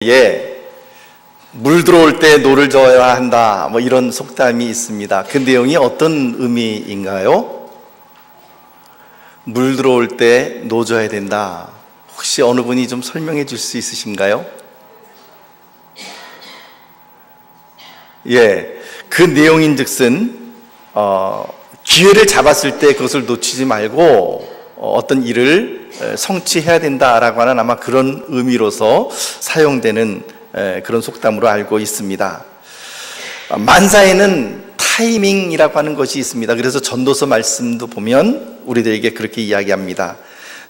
예, 물 들어올 때 노를 저어야 한다, 뭐 이런 속담이 있습니다. 그 내용이 어떤 의미인가요? 물 들어올 때 노 져야 된다. 혹시 어느 분이 좀 설명해 줄 수 있으신가요? 예, 그 내용인즉슨 기회를 잡았을 때 그것을 놓치지 말고 어떤 일을 성취해야 된다라고 하는 아마 그런 의미로서 사용되는 그런 속담으로 알고 있습니다. 만사에는 타이밍이라고 하는 것이 있습니다. 그래서 전도서 말씀도 보면 우리들에게 그렇게 이야기합니다.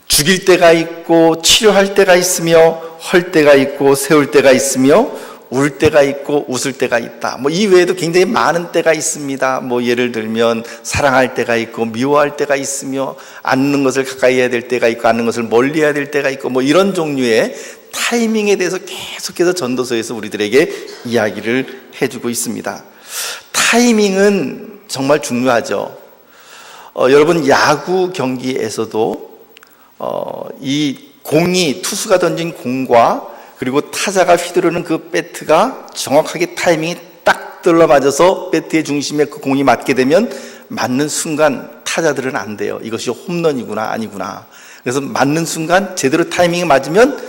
죽일 때가 있고 치료할 때가 있으며 헐 때가 있고 세울 때가 있으며 울 때가 있고 웃을 때가 있다. 뭐 이 외에도 굉장히 많은 때가 있습니다. 뭐 예를 들면 사랑할 때가 있고 미워할 때가 있으며 앉는 것을 가까이 해야 될 때가 있고 앉는 것을 멀리 해야 될 때가 있고 뭐 이런 종류의 타이밍에 대해서 계속해서 전도서에서 우리들에게 이야기를 해주고 있습니다. 타이밍은 정말 중요하죠. 여러분 야구 경기에서도 이 공이 투수가 던진 공과 그리고 타자가 휘두르는 그 배트가 정확하게 타이밍이 딱 들러맞아서 배트의 중심에 그 공이 맞게 되면 맞는 순간 타자들은 안 돼요. 이것이 홈런이구나 아니구나. 그래서 맞는 순간 제대로 타이밍이 맞으면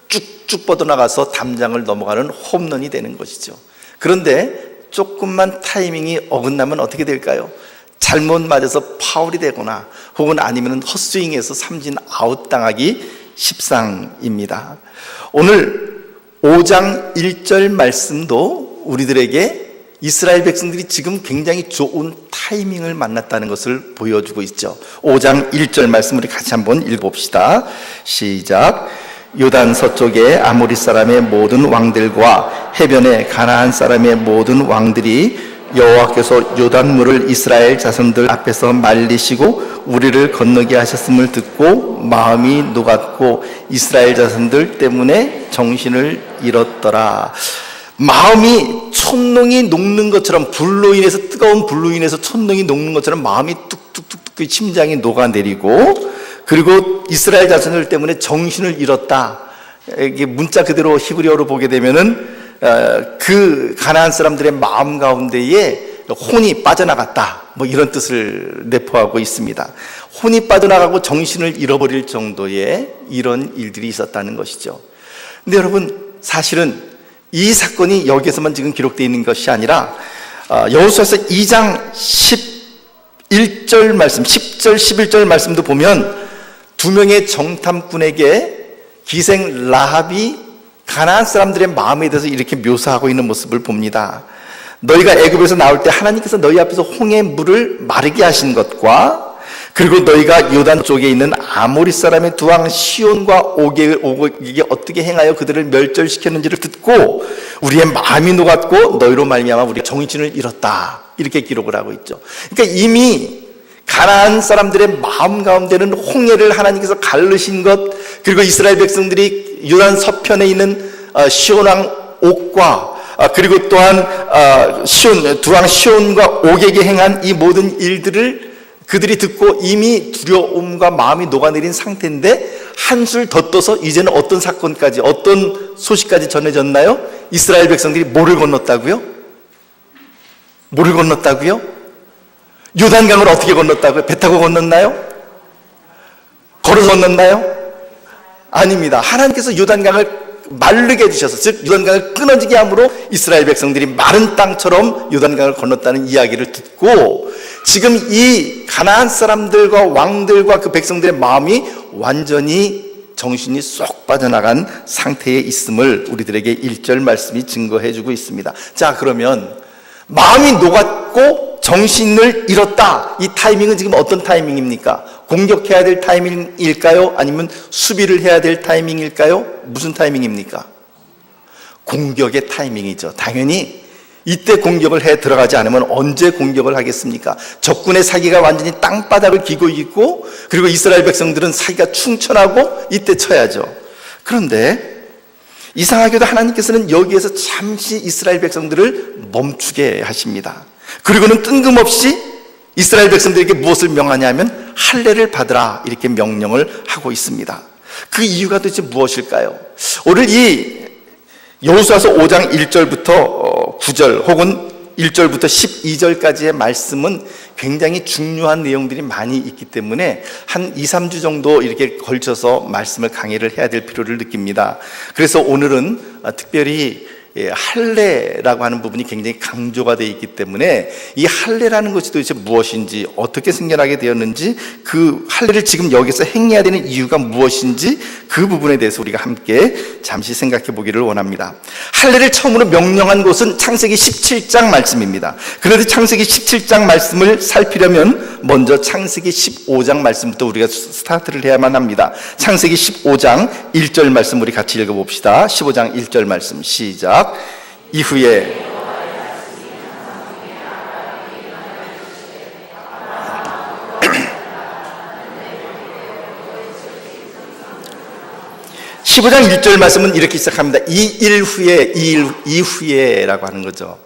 쭉쭉 뻗어나가서 담장을 넘어가는 홈런이 되는 것이죠. 그런데 조금만 타이밍이 어긋나면 어떻게 될까요? 잘못 맞아서 파울이 되거나 혹은 아니면 헛스윙해서 삼진 아웃 당하기 십상입니다. 오늘 5장 1절 말씀도 우리들에게 이스라엘 백성들이 지금 굉장히 좋은 타이밍을 만났다는 것을 보여주고 있죠. 5장 1절 말씀 우리 같이 한번 읽어봅시다. 시작. 요단 서쪽의 아모리 사람의 모든 왕들과 해변의 가나안 사람의 모든 왕들이 여호와께서 요단물을 이스라엘 자손들 앞에서 말리시고 우리를 건너게 하셨음을 듣고 마음이 녹았고 이스라엘 자손들 때문에 정신을 잃었더라. 마음이 촛농이 녹는 것처럼 불로 인해서 뜨거운 불로 인해서 촛농이 녹는 것처럼 마음이 뚝뚝뚝뚝 심장이 녹아내리고 그리고 이스라엘 자손들 때문에 정신을 잃었다. 이게 문자 그대로 히브리어로 보게 되면은 그 가나안 사람들의 마음 가운데에 혼이 빠져나갔다, 뭐 이런 뜻을 내포하고 있습니다. 혼이 빠져나가고 정신을 잃어버릴 정도의 이런 일들이 있었다는 것이죠. 근데 여러분 사실은 이 사건이 여기에서만 지금 기록되어 있는 것이 아니라 여호수아서 2장 11절 말씀, 10절 11절 말씀도 보면 두 명의 정탐꾼에게 기생 라합이 가나안 사람들의 마음에 대해서 이렇게 묘사하고 있는 모습을 봅니다. 너희가 애굽에서 나올 때 하나님께서 너희 앞에서 홍해 물을 마르게 하신 것과 그리고 너희가 요단 쪽에 있는 아모리 사람의 두 왕 시온과 오게에게 어떻게 행하여 그들을 멸절시켰는지를 듣고 우리의 마음이 녹았고 너희로 말미암아 우리가 정신을 잃었다, 이렇게 기록을 하고 있죠. 그러니까 이미 가나안 사람들의 마음 가운데는 홍해를 하나님께서 가르신 것, 그리고 이스라엘 백성들이 요단 서편에 있는 시온 왕 옥과 그리고 또한 두 왕 시온과 옥에게 행한 이 모든 일들을 그들이 듣고 이미 두려움과 마음이 녹아내린 상태인데 한술 더 떠서 이제는 어떤 사건까지, 어떤 소식까지 전해졌나요? 이스라엘 백성들이 뭐를 건넜다고요? 뭐를 건넜다고요? 요단강을 어떻게 건넜다고요? 배 타고 건넜나요? 걸어서 건넜나요? 아닙니다. 하나님께서 요단강을 마르게 해주셔서, 즉 요단강을 끊어지게 함으로 이스라엘 백성들이 마른 땅처럼 요단강을 건넜다는 이야기를 듣고 지금 이 가나안 사람들과 왕들과 그 백성들의 마음이 완전히 정신이 쏙 빠져나간 상태에 있음을 우리들에게 1절 말씀이 증거해주고 있습니다. 자, 그러면 마음이 녹았고 정신을 잃었다, 이 타이밍은 지금 어떤 타이밍입니까? 공격해야 될 타이밍일까요? 아니면 수비를 해야 될 타이밍일까요? 무슨 타이밍입니까? 공격의 타이밍이죠. 당연히 이때 공격을 해 들어가지 않으면 언제 공격을 하겠습니까? 적군의 사기가 완전히 땅바닥을 기고 있고 그리고 이스라엘 백성들은 사기가 충천하고 이때 쳐야죠. 그런데 이상하게도 하나님께서는 여기에서 잠시 이스라엘 백성들을 멈추게 하십니다. 그리고는 뜬금없이 이스라엘 백성들에게 무엇을 명하냐면 할례를 받으라, 이렇게 명령을 하고 있습니다. 그 이유가 도대체 무엇일까요? 오늘 이 여호수아서 5장 1절부터 9절 혹은 1절부터 12절까지의 말씀은 굉장히 중요한 내용들이 많이 있기 때문에 한 2, 3주 정도 이렇게 걸쳐서 말씀을 강의를 해야 될 필요를 느낍니다. 그래서 오늘은 특별히 할례라고 하는 부분이 굉장히 강조가 되어 있기 때문에 이 할례라는 것이 도대체 무엇인지, 어떻게 생겨나게 되었는지, 그 할례를 지금 여기서 행해야 되는 이유가 무엇인지, 그 부분에 대해서 우리가 함께 잠시 생각해 보기를 원합니다. 할례를 처음으로 명령한 곳은 창세기 17장 말씀입니다. 그런데 창세기 17장 말씀을 살피려면 먼저 창세기 15장 말씀부터 우리가 스타트를 해야만 합니다. 창세기 15장 1절 말씀 우리 같이 읽어봅시다. 15장 1절 말씀 시작. 이후에 (15장 1절) 말씀은 이렇게 시작합니다. 이 일 후에, 이후에라고 하는 거죠.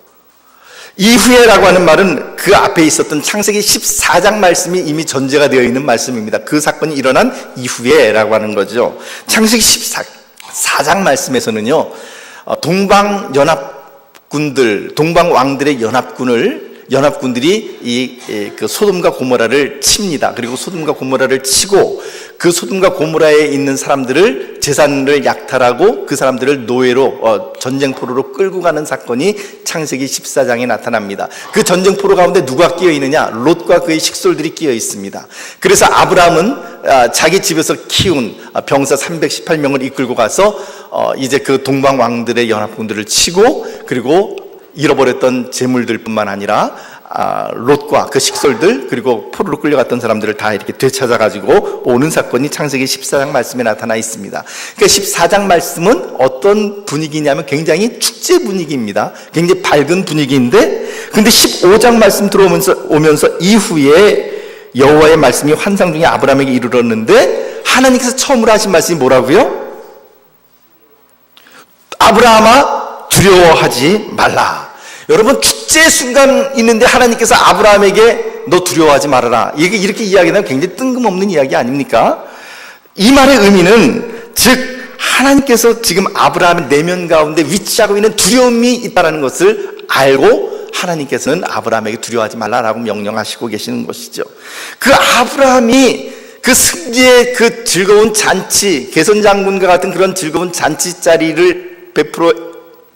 이후에라고 하는 말은 그 앞에 있었던 창세기 14장 말씀이 이미 전제가 되어 있는 말씀입니다. 그 사건이 일어난 이후에라고 하는 거죠. 창세기 14장 말씀에서는요, 동방왕들의 연합군들이 그 소돔과 고모라를 칩니다. 그리고 소돔과 고모라를 치고 그 소돔과 고모라에 있는 사람들을 재산을 약탈하고 그 사람들을 노예로 전쟁포로로 끌고 가는 사건이 창세기 14장에 나타납니다. 그 전쟁포로 가운데 누가 끼어 있느냐? 롯과 그의 식솔들이 끼어 있습니다. 그래서 아브라함은 자기 집에서 키운 병사 318명을 이끌고 가서 이제 그 동방 왕들의 연합군들을 치고, 그리고 잃어버렸던 재물들뿐만 아니라 롯과 그 식솔들, 그리고 포로로 끌려갔던 사람들을 다 이렇게 되찾아가지고 오는 사건이 창세기 14장 말씀에 나타나 있습니다. 그러니까 14장 말씀은 어떤 분위기냐면 굉장히 축제 분위기입니다. 굉장히 밝은 분위기인데, 근데 15장 말씀 들어오면서 이후에 여호와의 말씀이 환상 중에 아브라함에게 이르렀는데, 하나님께서 처음으로 하신 말씀이 뭐라고요? 아브라함아, 두려워하지 말라. 여러분, 축제 순간 있는데 하나님께서 아브라함에게 너 두려워하지 말아라, 이렇게 이야기하면 굉장히 뜬금없는 이야기 아닙니까? 이 말의 의미는, 즉 하나님께서 지금 아브라함의 내면 가운데 위치하고 있는 두려움이 있다는 것을 알고 하나님께서는 아브라함에게 두려워하지 말라라고 명령하시고 계시는 것이죠. 그 아브라함이 그 승리의 그 즐거운 잔치, 개선장군과 같은 그런 즐거운 잔치 자리를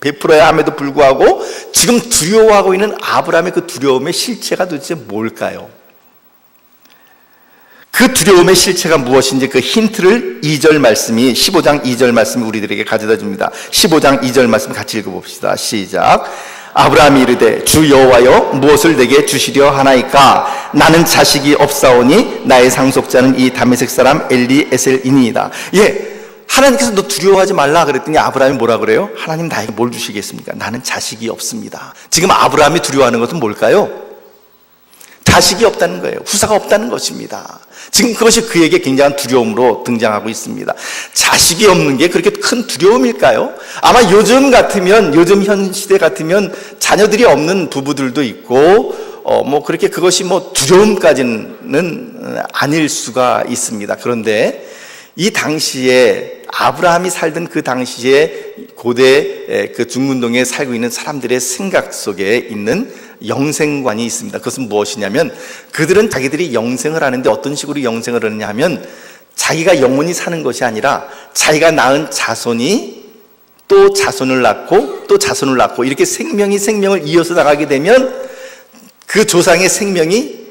베풀어야 함에도 불구하고 지금 두려워하고 있는 아브라함의 그 두려움의 실체가 도대체 뭘까요? 그 두려움의 실체가 무엇인지 그 힌트를 2절 말씀이, 15장 2절 말씀이 우리들에게 가져다 줍니다. 15장 2절 말씀 같이 읽어봅시다. 시작. 아브라함이 이르되 주 여호와여, 무엇을 내게 주시려 하나이까? 나는 자식이 없사오니 나의 상속자는 이 다메섹 사람 엘리에셀이니이다. 하나님께서 너 두려워하지 말라 그랬더니 아브라함이 뭐라 그래요? 하나님 나에게 뭘 주시겠습니까? 나는 자식이 없습니다. 지금 아브라함이 두려워하는 것은 뭘까요? 자식이 없다는 거예요. 후사가 없다는 것입니다. 지금 그것이 그에게 굉장한 두려움으로 등장하고 있습니다. 자식이 없는 게 그렇게 큰 두려움일까요? 아마 요즘 현 시대 같으면 자녀들이 없는 부부들도 있고, 그렇게 그것이 두려움까지는 아닐 수가 있습니다. 그런데 이 당시에 아브라함이 살던 그 당시에 고대 그 중문동에 살고 있는 사람들의 생각 속에 있는 영생관이 있습니다. 그것은 무엇이냐면, 그들은 자기들이 영생을 하는데 어떤 식으로 영생을 하느냐 하면, 자기가 영원히 사는 것이 아니라 자기가 낳은 자손이 또 자손을 낳고 또 자손을 낳고, 이렇게 생명이 생명을 이어서 나가게 되면 그 조상의 생명이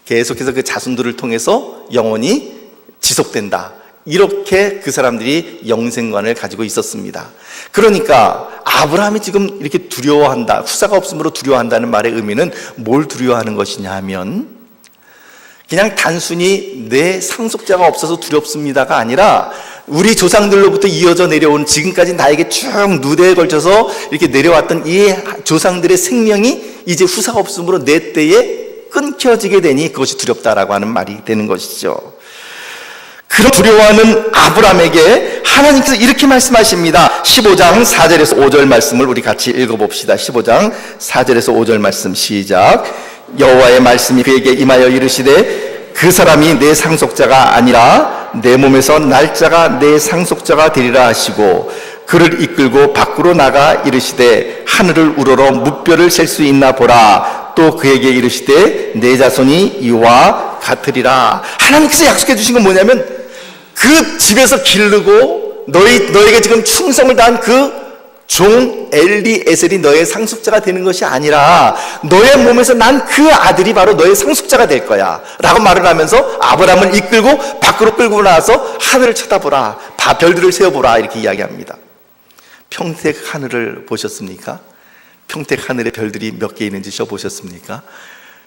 계속해서 그 자손들을 통해서 영원히 지속된다. 이렇게 그 사람들이 영생관을 가지고 있었습니다. 그러니까 아브라함이 지금 이렇게 두려워한다, 후사가 없으므로 두려워한다는 말의 의미는 뭘 두려워하는 것이냐 하면, 그냥 단순히 내 상속자가 없어서 두렵습니다가 아니라, 우리 조상들로부터 이어져 내려온, 지금까지 나에게 쭉 누대에 걸쳐서 이렇게 내려왔던 이 조상들의 생명이 이제 후사가 없으므로 내 때에 끊겨지게 되니 그것이 두렵다라고 하는 말이 되는 것이죠. 그런 두려워하는 아브라함에게 하나님께서 이렇게 말씀하십니다. 15장 4절에서 5절 말씀을 우리 같이 읽어봅시다. 15장 4절에서 5절 말씀 시작. 여호와의 말씀이 그에게 임하여 이르시되 그 사람이 내 상속자가 아니라 내 몸에서 날짜가 내 상속자가 되리라 하시고, 그를 이끌고 밖으로 나가 이르시되 하늘을 우러러 무뼈를 셀 수 있나 보라. 또 그에게 이르시되 내 자손이 이와 같으리라. 하나님께서 약속해 주신 건 뭐냐면 그 집에서 기르고 너에게 지금 충성을 다한 그 종 엘리에셀이 너의 상속자가 되는 것이 아니라 너의 몸에서 난 그 아들이 바로 너의 상속자가 될 거야 라고 말을 하면서 아브라함을 이끌고 밖으로 끌고 나와서 하늘을 쳐다보라, 별들을 세어보라 이렇게 이야기합니다. 평택 하늘을 보셨습니까? 평택 하늘에 별들이 몇 개 있는지 보셨습니까?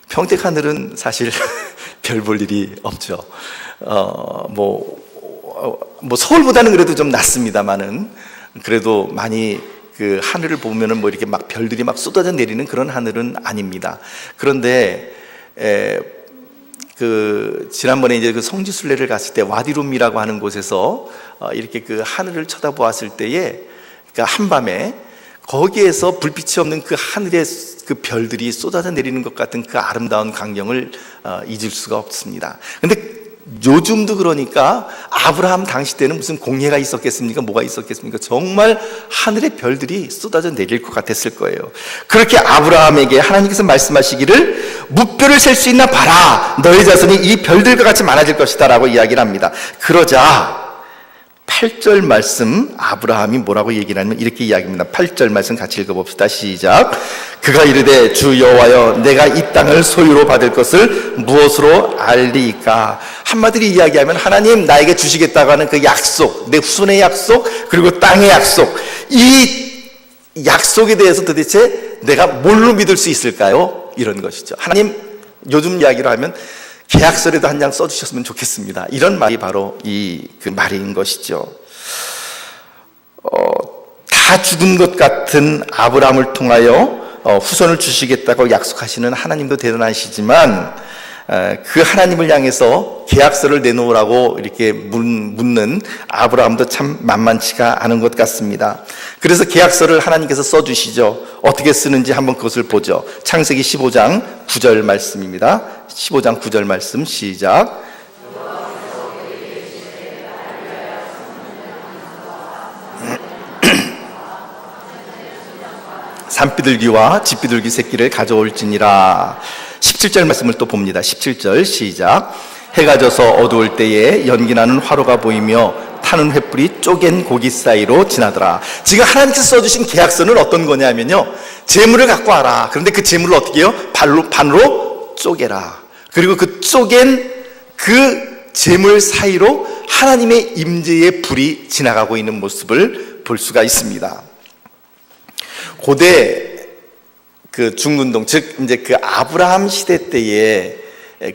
평택 하늘은 사실 별 볼 일이 없죠. 서울보다는 그래도 좀 낫습니다만은 그래도 많이 그 하늘을 보면은 뭐 이렇게 막 별들이 막 쏟아져 내리는 그런 하늘은 아닙니다. 그런데 지난번에 이제 그 성지순례를 갔을 때 와디룸이라고 하는 곳에서 이렇게 그 하늘을 쳐다보았을 때에 그러니까 한밤에 거기에서 불빛이 없는 그 하늘에 그 별들이 쏟아져 내리는 것 같은 그 아름다운 광경을 잊을 수가 없습니다. 근데 요즘도 그러니까 아브라함 당시 때는 무슨 공해가 있었겠습니까? 뭐가 있었겠습니까? 정말 하늘의 별들이 쏟아져 내릴 것 같았을 거예요. 그렇게 아브라함에게 하나님께서 말씀하시기를 무뼈를 셀 수 있나 봐라. 너의 자손이 이 별들과 같이 많아질 것이다 라고 이야기를 합니다. 그러자 8절 말씀 아브라함이 뭐라고 얘기를 하냐면 이렇게 이야기합니다. 8절 말씀 같이 읽어봅시다. 시작. 그가 이르되 주 여호와여 내가 이 땅을 소유로 받을 것을 무엇으로 알리이까? 한마디로 이야기하면 하나님 나에게 주시겠다고 하는 그 약속, 내 후손의 약속, 그리고 땅의 약속, 이 약속에 대해서 도대체 내가 뭘로 믿을 수 있을까요? 이런 것이죠. 하나님, 요즘 이야기로 하면 계약서라도 한 장 써주셨으면 좋겠습니다. 이런 말이 바로 그 말인 것이죠. 다 죽은 것 같은 아브라함을 통하여 후손을 주시겠다고 약속하시는 하나님도 대단하시지만 그 하나님을 향해서 계약서를 내놓으라고 이렇게 묻는 아브라함도 참 만만치가 않은 것 같습니다. 그래서 계약서를 하나님께서 써주시죠. 어떻게 쓰는지 한번 그것을 보죠. 창세기 15장 9절 말씀입니다. 15장 9절 말씀 시작. 산비둘기와 집비둘기 새끼를 가져올지니라. 17절 말씀을 또 봅니다. 17절 시작. 해가 져서 어두울 때에 연기나는 화로가 보이며 타는 횃불이 쪼갠 고기 사이로 지나더라. 지금 하나님께서 써주신 계약서는 어떤 거냐면요, 재물을 갖고 와라. 그런데 그 재물을 어떻게 해요? 반으로 쪼개라. 그리고 그 쪼갠 그 재물 사이로 하나님의 임재의 불이 지나가고 있는 모습을 볼 수가 있습니다. 고대 그 중근동, 즉 이제 그 아브라함 시대 때에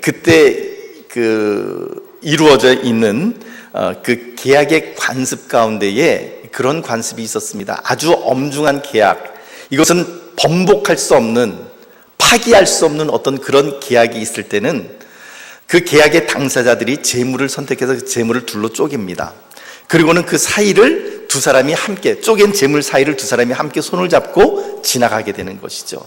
그때 그 이루어져 있는 그 계약의 관습 가운데에 그런 관습이 있었습니다. 아주 엄중한 계약, 이것은 번복할 수 없는, 파기할 수 없는 어떤 그런 계약이 있을 때는 그 계약의 당사자들이 재물을 선택해서 그 재물을 둘로 쪼갭니다. 그리고는 그 사이를 두 사람이 함께, 쪼갠 재물 사이를 두 사람이 함께 손을 잡고 지나가게 되는 것이죠.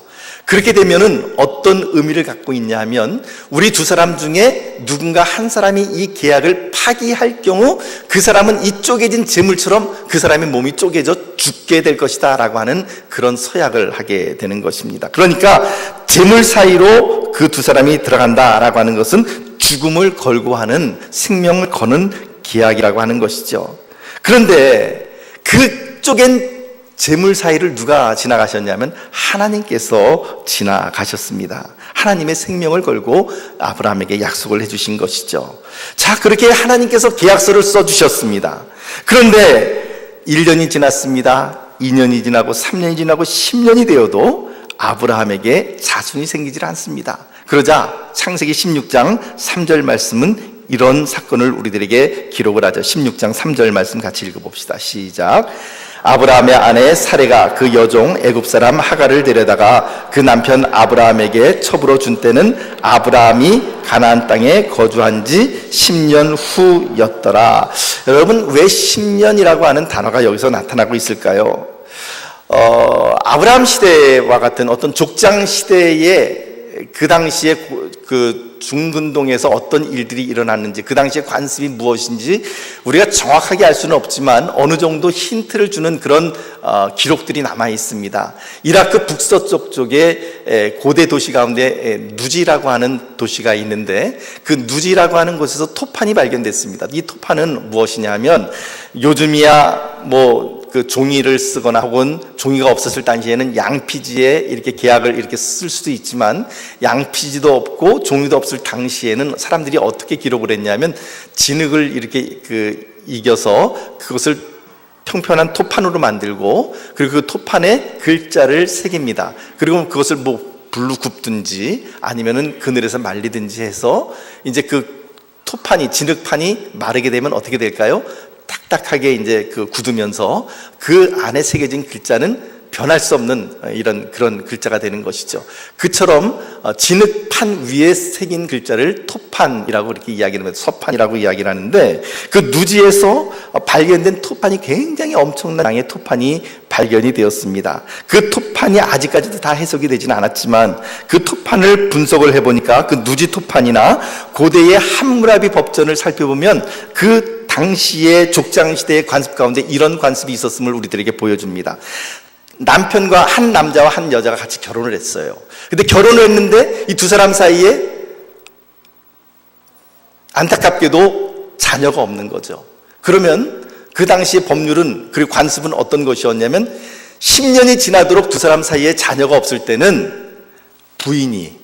그렇게 되면은 어떤 의미를 갖고 있냐 하면, 우리 두 사람 중에 누군가 한 사람이 이 계약을 파기할 경우 그 사람은 이 쪼개진 재물처럼 그 사람의 몸이 쪼개져 죽게 될 것이다 라고 하는 그런 서약을 하게 되는 것입니다. 그러니까 재물 사이로 그 두 사람이 들어간다 라고 하는 것은 죽음을 걸고 하는, 생명을 거는 계약이라고 하는 것이죠. 그런데 그 쪼갠 재물 사이를 누가 지나가셨냐면 하나님께서 지나가셨습니다. 하나님의 생명을 걸고 아브라함에게 약속을 해주신 것이죠. 자, 그렇게 하나님께서 계약서를 써주셨습니다. 그런데 1년이 지났습니다. 2년이 지나고 3년이 지나고 10년이 되어도 아브라함에게 자손이 생기질 않습니다. 그러자 창세기 16장 3절 말씀은 이런 사건을 우리들에게 기록을 하죠. 16장 3절 말씀 같이 읽어봅시다. 시작. 아브라함의 아내 사레가 그 여종 애굽 사람 하갈을 데려다가 그 남편 아브라함에게 첩으로 준 때는 아브라함이 가나안 땅에 거주한 지 10년 후였더라. 여러분, 왜 10년이라고 하는 단어가 여기서 나타나고 있을까요? 아브라함 시대와 같은 어떤 족장 시대에 그 당시에 그 중근동에서 어떤 일들이 일어났는지, 그 당시에 관습이 무엇인지 우리가 정확하게 알 수는 없지만 어느 정도 힌트를 주는 그런 기록들이 남아 있습니다. 이라크 북서쪽 쪽에 고대 도시 가운데 누지라고 하는 도시가 있는데, 그 누지라고 하는 곳에서 토판이 발견됐습니다. 이 토판은 무엇이냐면, 요즘이야 그 종이를 쓰거나 혹은 종이가 없었을 당시에는 양피지에 이렇게 계약을 이렇게 쓸 수도 있지만, 양피지도 없고 종이도 없을 당시에는 사람들이 어떻게 기록을 했냐면, 진흙을 이렇게 이겨서 그것을 평평한 토판으로 만들고, 그리고 그 토판에 글자를 새깁니다. 그리고 그것을 불로 굽든지 아니면은 그늘에서 말리든지 해서, 이제 그 토판이, 진흙판이 마르게 되면 어떻게 될까요? 딱딱하게 이제 굳으면서 그 안에 새겨진 글자는 변할 수 없는 그런 글자가 되는 것이죠. 그처럼 진흙판 위에 새긴 글자를 토판이라고 이렇게 이야기를 합니다. 서판이라고 이야기를 하는데, 그 누지에서 발견된 토판이 굉장히 엄청난 양의 토판이 발견이 되었습니다. 그 토판이 아직까지도 다 해석이 되지는 않았지만, 그 토판을 분석을 해보니까 그 누지 토판이나 고대의 함무라비 법전을 살펴보면 그 당시의 족장시대의 관습 가운데 이런 관습이 있었음을 우리들에게 보여줍니다. 남편과 한 남자와 한 여자가 같이 결혼을 했어요. 근데 결혼을 했는데 이 두 사람 사이에 안타깝게도 자녀가 없는 거죠. 그러면 그 당시의 법률은, 그리고 관습은 어떤 것이었냐면, 10년이 지나도록 두 사람 사이에 자녀가 없을 때는 부인이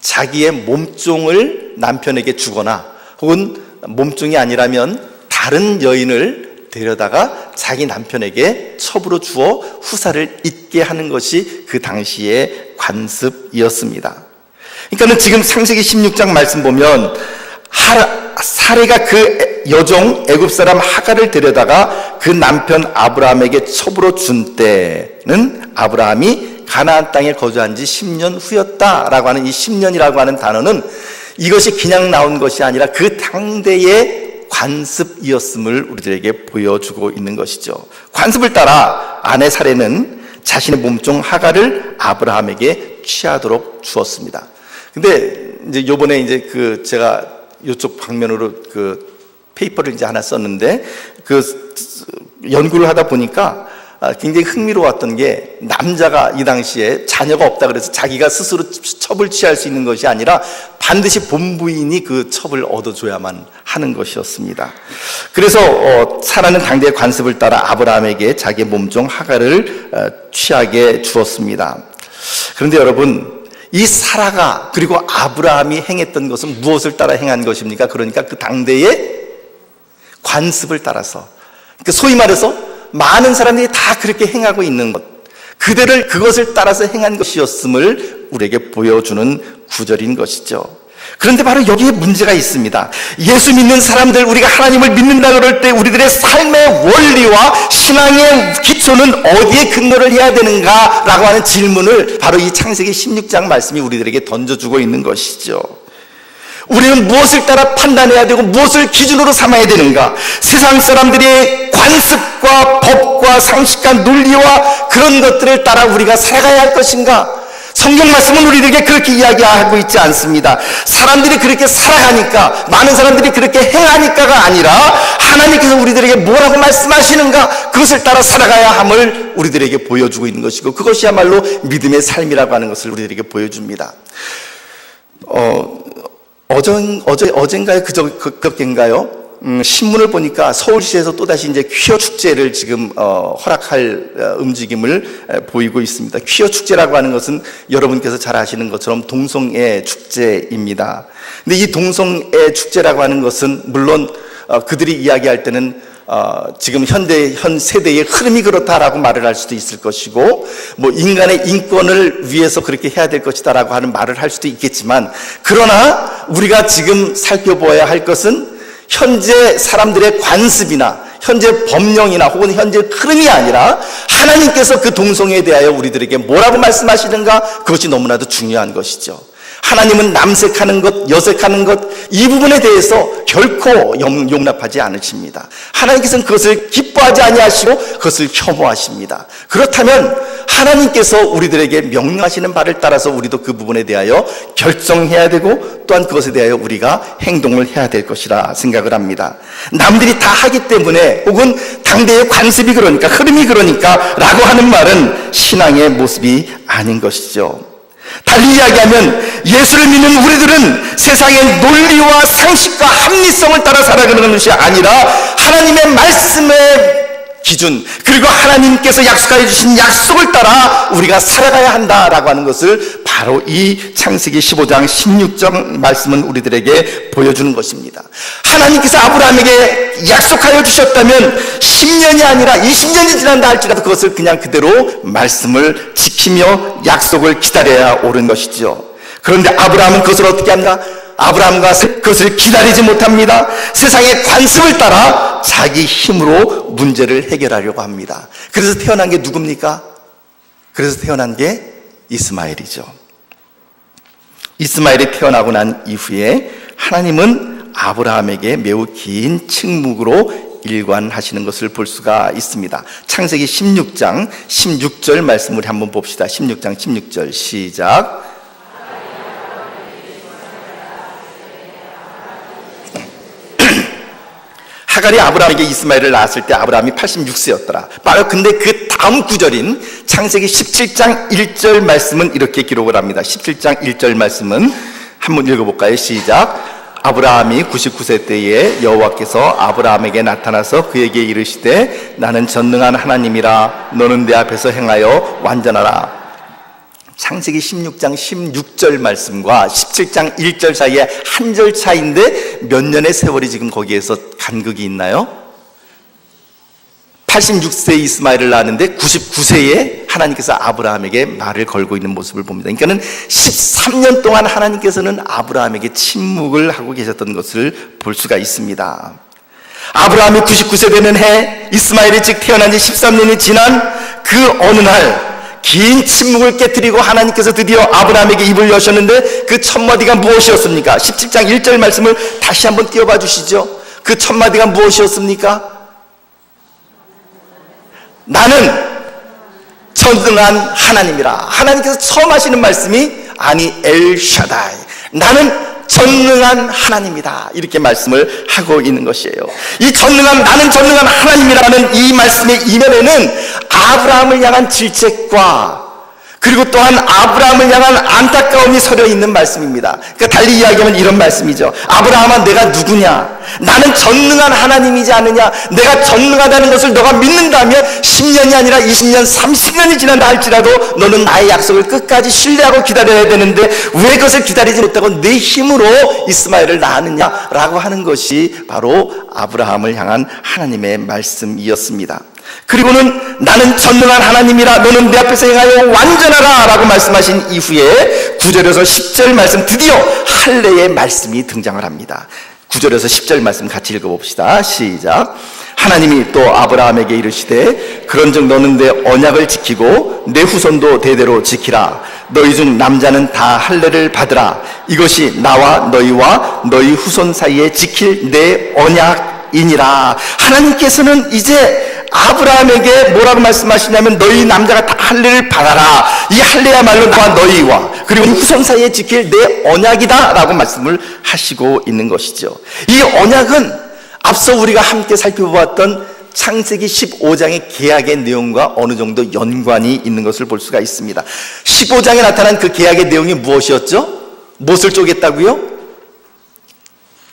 자기의 몸종을 남편에게 주거나, 혹은 몸종이 아니라면 다른 여인을 데려다가 자기 남편에게 첩으로 주어 후사를 잇게 하는 것이 그 당시의 관습이었습니다. 그러니까 지금 창세기 16장 말씀 보면, 사레가 그 여종 애굽 사람 하갈을 데려다가 그 남편 아브라함에게 첩으로 준 때는 아브라함이 가나안 땅에 거주한 지 10년 후였다라고 하는, 이 10년이라고 하는 단어는 이것이 그냥 나온 것이 아니라 그 당대의 관습이었음을 우리들에게 보여주고 있는 것이죠. 관습을 따라 아내 사레는 자신의 몸종 하갈을 아브라함에게 취하도록 주었습니다. 근데 이제 요번에 이제 제가 이쪽 방면으로 페이퍼를 이제 하나 썼는데, 연구를 하다 보니까 굉장히 흥미로웠던 게, 남자가 이 당시에 자녀가 없다 그래서 자기가 스스로 첩을 취할 수 있는 것이 아니라 반드시 본부인이 그 첩을 얻어줘야만 하는 것이었습니다. 그래서 사라는 당대의 관습을 따라 아브라함에게 자기의 몸종 하갈을 취하게 주었습니다. 그런데 여러분, 이 사라가 그리고 아브라함이 행했던 것은 무엇을 따라 행한 것입니까? 그러니까 그 당대의 관습을 따라서, 소위 말해서 많은 사람들이 다 그렇게 행하고 있는 것, 그것을 따라서 행한 것이었음을 우리에게 보여주는 구절인 것이죠. 그런데 바로 여기에 문제가 있습니다. 예수 믿는 사람들, 우리가 하나님을 믿는다 그럴 때 우리들의 삶의 원리와 신앙의 기초는 어디에 근거를 해야 되는가 라고 하는 질문을 바로 이 창세기 16장 말씀이 우리들에게 던져주고 있는 것이죠. 우리는 무엇을 따라 판단해야 되고 무엇을 기준으로 삼아야 되는가? 세상 사람들의 관습과 법과 상식과 논리와 그런 것들을 따라 우리가 살아가야 할 것인가? 성경 말씀은 우리들에게 그렇게 이야기하고 있지 않습니다. 사람들이 그렇게 살아가니까, 많은 사람들이 그렇게 행하니까가 아니라 하나님께서 우리들에게 뭐라고 말씀하시는가, 그것을 따라 살아가야 함을 우리들에게 보여주고 있는 것이고, 그것이야말로 믿음의 삶이라고 하는 것을 우리들에게 보여줍니다. 어젠가요? 그저께인가요? 신문을 보니까 서울시에서 또다시 이제 퀴어 축제를 지금 허락할 움직임을 보이고 있습니다. 퀴어 축제라고 하는 것은 여러분께서 잘 아시는 것처럼 동성애 축제입니다. 근데 이 동성애 축제라고 하는 것은 물론 그들이 이야기할 때는 지금 현 세대의 흐름이 그렇다라고 말을 할 수도 있을 것이고, 인간의 인권을 위해서 그렇게 해야 될 것이다라고 하는 말을 할 수도 있겠지만, 그러나 우리가 지금 살펴보아야 할 것은 현재 사람들의 관습이나 현재 법령이나 혹은 현재 흐름이 아니라 하나님께서 그 동성애에 대하여 우리들에게 뭐라고 말씀하시는가, 그것이 너무나도 중요한 것이죠. 하나님은 남색하는 것, 여색하는 것, 이 부분에 대해서 결코 용납하지 않으십니다. 하나님께서는 그것을 기뻐하지 아니하시고 그것을 혐오하십니다. 그렇다면 하나님께서 우리들에게 명령하시는 바를 따라서 우리도 그 부분에 대하여 결정해야 되고 또한 그것에 대하여 우리가 행동을 해야 될 것이라 생각을 합니다. 남들이 다 하기 때문에 혹은 당대의 관습이 그러니까 흐름이 그러니까 라고 하는 말은 신앙의 모습이 아닌 것이죠. 달리 이야기하면 예수를 믿는 우리들은 세상의 논리와 상식과 합리성을 따라 살아가는 것이 아니라 하나님의 말씀의 기준 그리고 하나님께서 약속하여 주신 약속을 따라 우리가 살아가야 한다라고 하는 것을 바로 이 창세기 15장 16절 말씀은 우리들에게 보여주는 것입니다. 하나님께서 아브라함에게 약속하여 주셨다면 10년이 아니라 20년이 지난다 할지라도 그것을 그냥 그대로 말씀을 지키며 약속을 기다려야 옳은 것이죠. 그런데 아브라함은 그것을 어떻게 합니까? 아브라함과 그것을 기다리지 못합니다. 세상의 관습을 따라 자기 힘으로 문제를 해결하려고 합니다. 그래서 태어난 게 누굽니까? 그래서 태어난 게 이스마엘이죠. 이스마엘이 태어나고 난 이후에 하나님은 아브라함에게 매우 긴 칙묵으로 일관하시는 것을 볼 수가 있습니다. 창세기 16장 16절 말씀을 한번 봅시다. 16장 16절 시작. 하갈이 아브라함에게 이스마엘을 낳았을 때 아브라함이 86세였더라. 바로 근데 그 다음 구절인 창세기 17장 1절 말씀은 이렇게 기록을 합니다. 17장 1절 말씀은 한번 읽어볼까요? 시작. 아브라함이 99세 때에 여호와께서 아브라함에게 나타나서 그에게 이르시되 나는 전능한 하나님이라 너는 내 앞에서 행하여 완전하라. 창세기 16장 16절 말씀과 17장 1절 사이에 한 절 차이인데 몇 년의 세월이 지금 거기에서 간극이 있나요? 86세에 이스마엘을 낳았는데 99세에 하나님께서 아브라함에게 말을 걸고 있는 모습을 봅니다. 그러니까는 13년 동안 하나님께서는 아브라함에게 침묵을 하고 계셨던 것을 볼 수가 있습니다. 아브라함이 99세 되는 해 이스마엘이 즉 태어난 지 13년이 지난 그 어느 날 긴 침묵을 깨뜨리고 하나님께서 드디어 아브라함에게 입을 여셨는데 그 첫마디가 무엇이었습니까? 17장 1절 말씀을 다시 한번 띄워봐 주시죠. 그 첫마디가 무엇이었습니까? 나는 전능한 하나님이라. 하나님께서 처음 하시는 말씀이 아니 엘샤다이, 나는 전능한 하나님이다, 이렇게 말씀을 하고 있는 것이에요. 이 전능한, 나는 전능한 하나님이라는 이 말씀의 이면에는 아브라함을 향한 질책과 그리고 또한 아브라함을 향한 안타까움이 서려 있는 말씀입니다. 그러니까 달리 이야기하면 이런 말씀이죠. 아브라함아, 내가 누구냐? 나는 전능한 하나님이지 않느냐? 내가 전능하다는 것을 너가 믿는다면 10년이 아니라 20년, 30년이 지난다 할지라도 너는 나의 약속을 끝까지 신뢰하고 기다려야 되는데 왜 그것을 기다리지 못하고 내 힘으로 이스마엘을 낳았느냐라고 하는 것이 바로 아브라함을 향한 하나님의 말씀이었습니다. 그리고는 나는 전능한 하나님이라 너는 내 앞에서 행하여 완전하라 라고 말씀하신 이후에 9절에서 10절 말씀, 드디어 할례의 말씀이 등장을 합니다. 9절에서 10절 말씀 같이 읽어봅시다. 시작. 하나님이 또 아브라함에게 이르시되 그런즉 너는 내 언약을 지키고 내 후손도 대대로 지키라. 너희 중 남자는 다 할례를 받으라. 이것이 나와 너희와 너희 후손 사이에 지킬 내 언약이니라. 하나님께서는 이제 아브라함에게 뭐라고 말씀하시냐면 너희 남자가 다 할례를 받아라. 이 할례야말로 나와 너희와 그리고 후손 사이에 지킬 내 언약이다 라고 말씀을 하시고 있는 것이죠. 이 언약은 앞서 우리가 함께 살펴보았던 창세기 15장의 계약의 내용과 어느 정도 연관이 있는 것을 볼 수가 있습니다. 15장에 나타난 그 계약의 내용이 무엇이었죠? 무엇을 쪼갰다고요?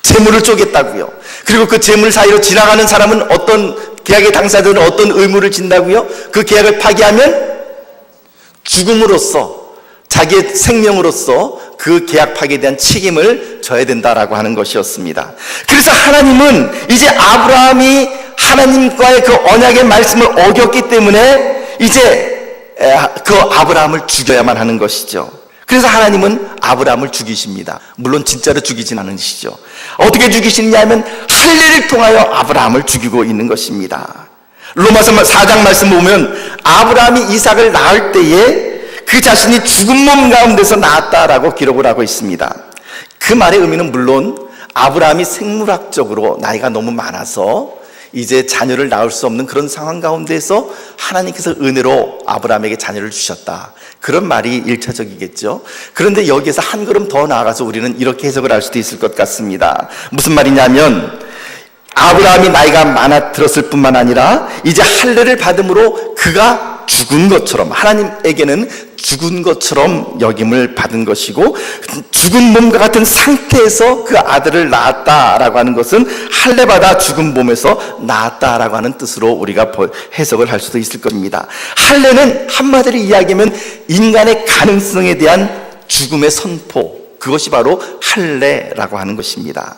재물을 쪼갰다고요. 그리고 그 재물 사이로 지나가는 사람은 어떤, 계약의 당사자는 어떤 의무를 진다고요? 그 계약을 파기하면 죽음으로써, 자기의 생명으로서 그 계약 파기에 대한 책임을 져야 된다라고 하는 것이었습니다. 그래서 하나님은 이제 아브라함이 하나님과의 그 언약의 말씀을 어겼기 때문에 이제 그 아브라함을 죽여야만 하는 것이죠. 그래서 하나님은 아브라함을 죽이십니다. 물론 진짜로 죽이진 않으시죠. 어떻게 죽이시느냐 면 할례를 통하여 아브라함을 죽이고 있는 것입니다. 로마서 4장 말씀 보면 아브라함이 이삭을 낳을 때에 그 자신이 죽은 몸 가운데서 낳았다라고 기록을 하고 있습니다. 그 말의 의미는 물론 아브라함이 생물학적으로 나이가 너무 많아서 이제 자녀를 낳을 수 없는 그런 상황 가운데서 하나님께서 은혜로 아브라함에게 자녀를 주셨다. 그런 말이 1차적이겠죠. 그런데 여기에서 한 걸음 더 나아가서 우리는 이렇게 해석을 할 수도 있을 것 같습니다. 무슨 말이냐면 아브라함이 나이가 많아들었을 뿐만 아니라 이제 할례를 받음으로 그가 죽은 것처럼, 하나님에게는 죽은 것처럼 여김을 받은 것이고, 죽은 몸과 같은 상태에서 그 아들을 낳았다라고 하는 것은 할례받아 죽은 몸에서 낳았다라고 하는 뜻으로 우리가 해석을 할 수도 있을 겁니다. 할례는 한마디로 이야기하면 인간의 가능성에 대한 죽음의 선포, 그것이 바로 할례라고 하는 것입니다.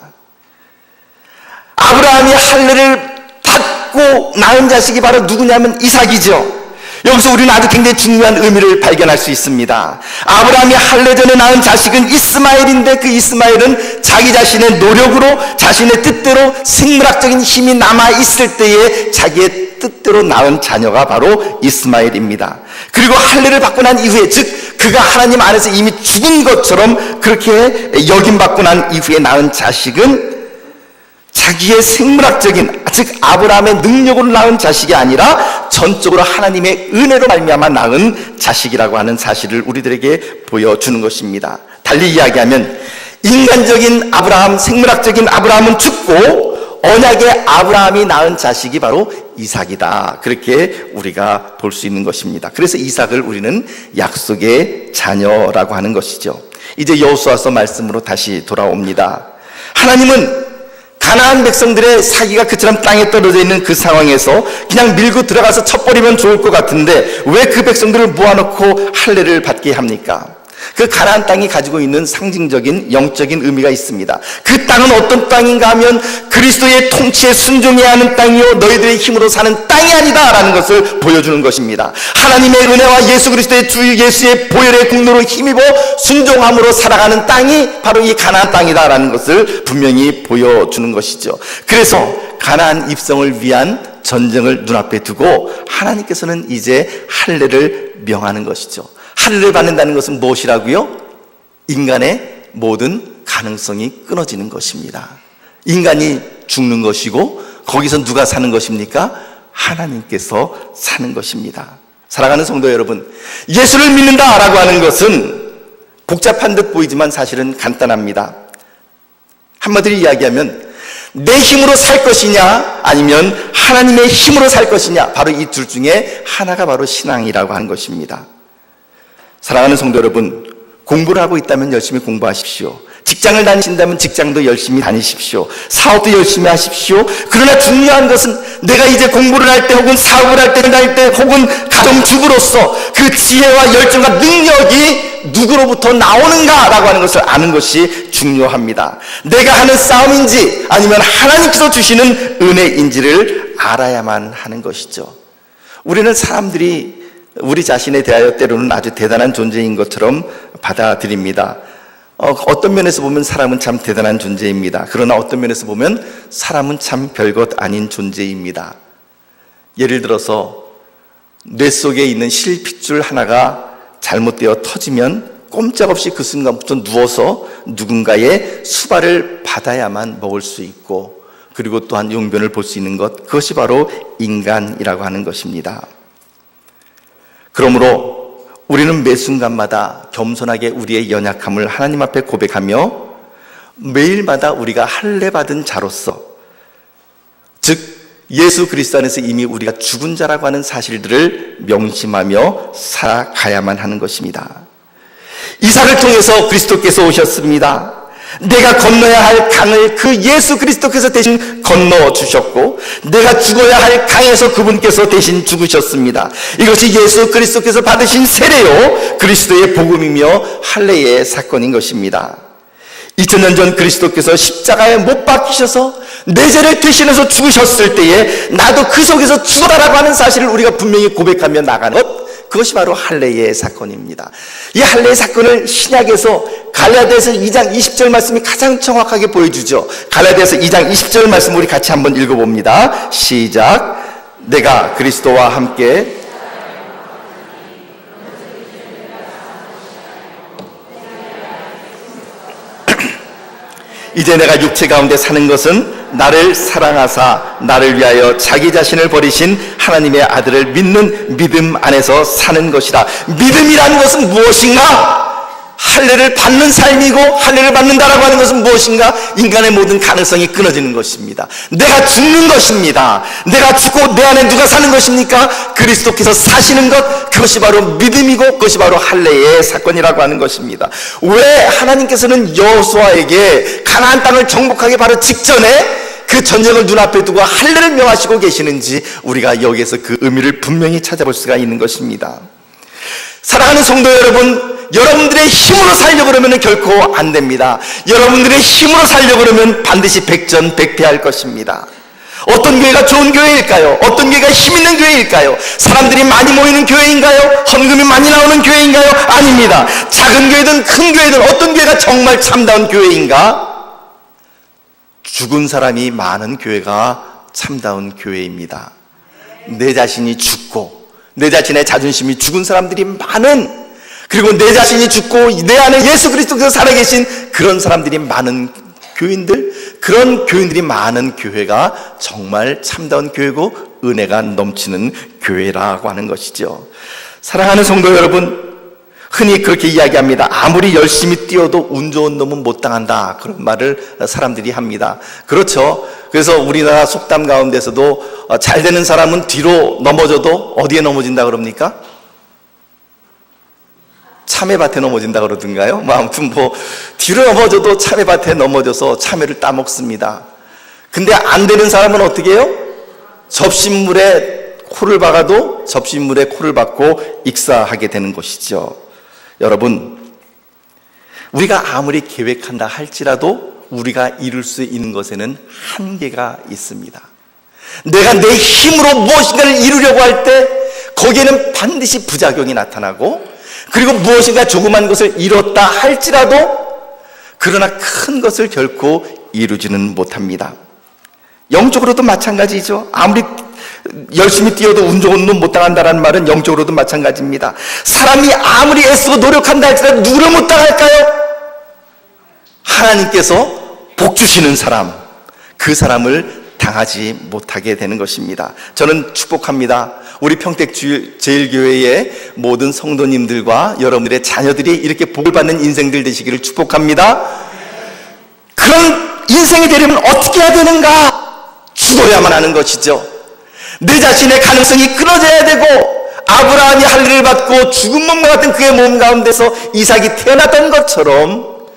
아브라함이 할례를 받고 낳은 자식이 바로 누구냐면 이삭이죠. 여기서 우리는 아주 굉장히 중요한 의미를 발견할 수 있습니다. 아브라함이 할례 전에 낳은 자식은 이스마엘인데, 그 이스마엘은 자기 자신의 노력으로, 자신의 뜻대로 생물학적인 힘이 남아있을 때에 자기의 뜻대로 낳은 자녀가 바로 이스마엘입니다. 그리고 할례를 받고 난 이후에, 즉 그가 하나님 안에서 이미 죽은 것처럼 그렇게 여김받고 난 이후에 낳은 자식은 자기의 생물학적인, 즉 아브라함의 능력으로 낳은 자식이 아니라 전적으로 하나님의 은혜로 말미암아 낳은 자식이라고 하는 사실을 우리들에게 보여주는 것입니다. 달리 이야기하면 인간적인 아브라함, 생물학적인 아브라함은 죽고 언약의 아브라함이 낳은 자식이 바로 이삭이다. 그렇게 우리가 볼 수 있는 것입니다. 그래서 이삭을 우리는 약속의 자녀라고 하는 것이죠. 이제 여호수아서 말씀으로 다시 돌아옵니다. 하나님은 가나안 백성들의 사기가 그처럼 땅에 떨어져 있는 그 상황에서 그냥 밀고 들어가서 쳐버리면 좋을 것 같은데 왜 그 백성들을 모아놓고 할례를 받게 합니까? 그 가나안 땅이 가지고 있는 상징적인 영적인 의미가 있습니다. 그 땅은 어떤 땅인가 하면 그리스도의 통치에 순종해야 하는 땅이요 너희들의 힘으로 사는 땅이 아니다 라는 것을 보여주는 것입니다. 하나님의 은혜와 예수 그리스도의 주 예수의 보혈의 공로로 힘입어 순종함으로 살아가는 땅이 바로 이 가나안 땅이다 라는 것을 분명히 보여주는 것이죠. 그래서 가나안 입성을 위한 전쟁을 눈앞에 두고 하나님께서는 이제 할례를 명하는 것이죠. 할례를 받는다는 것은 무엇이라고요? 인간의 모든 가능성이 끊어지는 것입니다. 인간이 죽는 것이고 거기서 누가 사는 것입니까? 하나님께서 사는 것입니다. 사랑하는 성도 여러분, 예수를 믿는다라고 하는 것은 복잡한 듯 보이지만 사실은 간단합니다. 한마디로 이야기하면 내 힘으로 살 것이냐 아니면 하나님의 힘으로 살 것이냐, 바로 이 둘 중에 하나가 바로 신앙이라고 하는 것입니다. 사랑하는 성도 여러분, 공부를 하고 있다면 열심히 공부하십시오. 직장을 다니신다면 직장도 열심히 다니십시오. 사업도 열심히 하십시오. 그러나 중요한 것은 내가 이제 공부를 할 때 혹은 사업을 할 때, 다닐 때 혹은 가정주부로서 그 지혜와 열정과 능력이 누구로부터 나오는가라고 하는 것을 아는 것이 중요합니다. 내가 하는 싸움인지 아니면 하나님께서 주시는 은혜인지를 알아야만 하는 것이죠. 우리는 사람들이 우리 자신에 대하여 때로는 아주 대단한 존재인 것처럼 받아들입니다. 어떤 면에서 보면 사람은 참 대단한 존재입니다. 그러나 어떤 면에서 보면 사람은 참 별것 아닌 존재입니다. 예를 들어서 뇌 속에 있는 실핏줄 하나가 잘못되어 터지면 꼼짝없이 그 순간부터 누워서 누군가의 수발을 받아야만 먹을 수 있고, 그리고 또한 용변을 볼 수 있는 것, 그것이 바로 인간이라고 하는 것입니다. 그러므로 우리는 매 순간마다 겸손하게 우리의 연약함을 하나님 앞에 고백하며 매일마다 우리가 할례 받은 자로서, 즉 예수 그리스도 안에서 이미 우리가 죽은 자라고 하는 사실들을 명심하며 살아가야만 하는 것입니다. 이삭을 통해서 그리스도께서 오셨습니다. 내가 건너야 할 강을 그 예수 그리스도께서 대신 건너 주셨고, 내가 죽어야 할 강에서 그분께서 대신 죽으셨습니다. 이것이 예수 그리스도께서 받으신 세례요 그리스도의 복음이며 할례의 사건인 것입니다. 2000년 전 그리스도께서 십자가에 못 박히셔서 내 죄를 대신해서 죽으셨을 때에 나도 그 속에서 죽어라라고 하는 사실을 우리가 분명히 고백하며 나가는 것, 그것이 바로 할례의 사건입니다. 이 할례의 사건을 신약에서 갈라디아서 2장 20절 말씀이 가장 정확하게 보여주죠. 갈라디아서 2장 20절 말씀 우리 같이 한번 읽어봅니다. 시작. 내가 그리스도와 함께 이제 내가 육체 가운데 사는 것은 나를 사랑하사 나를 위하여 자기 자신을 버리신 하나님의 아들을 믿는 믿음 안에서 사는 것이다. 믿음이라는 것은 무엇인가? 할례를 받는 삶이고, 할례를 받는다라고 하는 것은 무엇인가? 인간의 모든 가능성이 끊어지는 것입니다. 내가 죽는 것입니다. 내가 죽고 내 안에 누가 사는 것입니까? 그리스도께서 사시는 것, 그것이 바로 믿음이고 그것이 바로 할례의 사건이라고 하는 것입니다. 왜 하나님께서는 여호수아에게 가나안 땅을 정복하기 바로 직전에 그 전쟁을 눈앞에 두고 할례를 명하시고 계시는지 우리가 여기에서 그 의미를 분명히 찾아볼 수가 있는 것입니다. 사랑하는 성도 여러분, 여러분들의 힘으로 살려고 그러면 결코 안 됩니다. 여러분들의 힘으로 살려고 그러면 반드시 백전백패할 것입니다. 어떤 교회가 좋은 교회일까요? 어떤 교회가 힘 있는 교회일까요? 사람들이 많이 모이는 교회인가요? 헌금이 많이 나오는 교회인가요? 아닙니다. 작은 교회든 큰 교회든 어떤 교회가 정말 참다운 교회인가? 죽은 사람이 많은 교회가 참다운 교회입니다. 내 자신이 죽고 내 자신의 자존심이 죽은 사람들이 많은, 그리고 내 자신이 죽고 내 안에 예수 그리스도께서 살아계신 그런 사람들이 많은 교인들, 그런 교인들이 많은 교회가 정말 참다운 교회고 은혜가 넘치는 교회라고 하는 것이죠. 사랑하는 성도 여러분, 흔히 그렇게 이야기합니다. 아무리 열심히 뛰어도 운 좋은 놈은 못 당한다, 그런 말을 사람들이 합니다. 그렇죠. 그래서 우리나라 속담 가운데서도 잘 되는 사람은 뒤로 넘어져도 어디에 넘어진다 그럽니까? 참외밭에 넘어진다 그러던가요? 아무튼 뒤로 넘어져도 참외밭에 넘어져서 참외를 따먹습니다. 근데 안 되는 사람은 어떻게 해요? 접시물에 코를 박아도 접시물에 코를 박고 익사하게 되는 것이죠. 여러분, 우리가 아무리 계획한다 할지라도 우리가 이룰 수 있는 것에는 한계가 있습니다. 내가 내 힘으로 무엇인가를 이루려고 할 때 거기에는 반드시 부작용이 나타나고, 그리고 무엇인가 조그만 것을 이뤘다 할지라도 그러나 큰 것을 결코 이루지는 못합니다. 영적으로도 마찬가지죠. 아무리 열심히 뛰어도 운 좋은 놈 못 당한다는 말은 영적으로도 마찬가지입니다. 사람이 아무리 애쓰고 노력한다 할지라도 누구를 못 당할까요? 하나님께서 복 주시는 사람, 그 사람을 당하지 못하게 되는 것입니다. 저는 축복합니다. 우리 평택제일교회의 모든 성도님들과 여러분들의 자녀들이 이렇게 복을 받는 인생들 되시기를 축복합니다. 그런 인생이 되려면 어떻게 해야 되는가? 죽어야만 하는 것이죠. 내 자신의 가능성이 끊어져야 되고, 아브라함이 할례를 받고 죽은 몸과 같은 그의 몸 가운데서 이삭이 태어났던 것처럼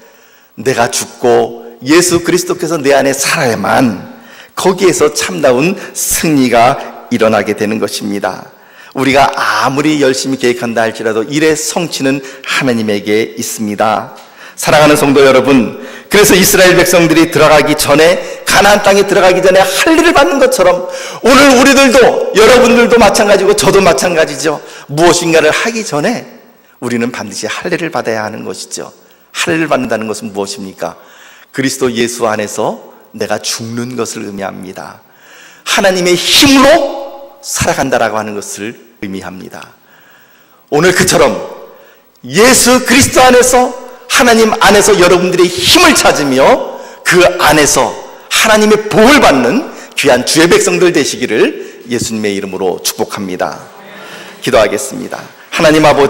내가 죽고 예수 그리스도께서 내 안에 살아야만 거기에서 참다운 승리가 일어나게 되는 것입니다. 우리가 아무리 열심히 계획한다 할지라도 일의 성취는 하나님에게 있습니다. 사랑하는 성도 여러분, 그래서 이스라엘 백성들이 들어가기 전에, 가나안 땅에 들어가기 전에 할례를 받는 것처럼 오늘 우리들도, 여러분들도 마찬가지고 저도 마찬가지죠. 무엇인가를 하기 전에 우리는 반드시 할례를 받아야 하는 것이죠. 할례를 받는다는 것은 무엇입니까? 그리스도 예수 안에서 내가 죽는 것을 의미합니다. 하나님의 힘으로 살아간다라고 하는 것을 의미합니다. 오늘 그처럼 예수 그리스도 안에서, 하나님 안에서 여러분들의 힘을 찾으며 그 안에서 하나님의 복을 받는 귀한 주의 백성들 되시기를 예수님의 이름으로 축복합니다. 기도하겠습니다. 하나님 아버지,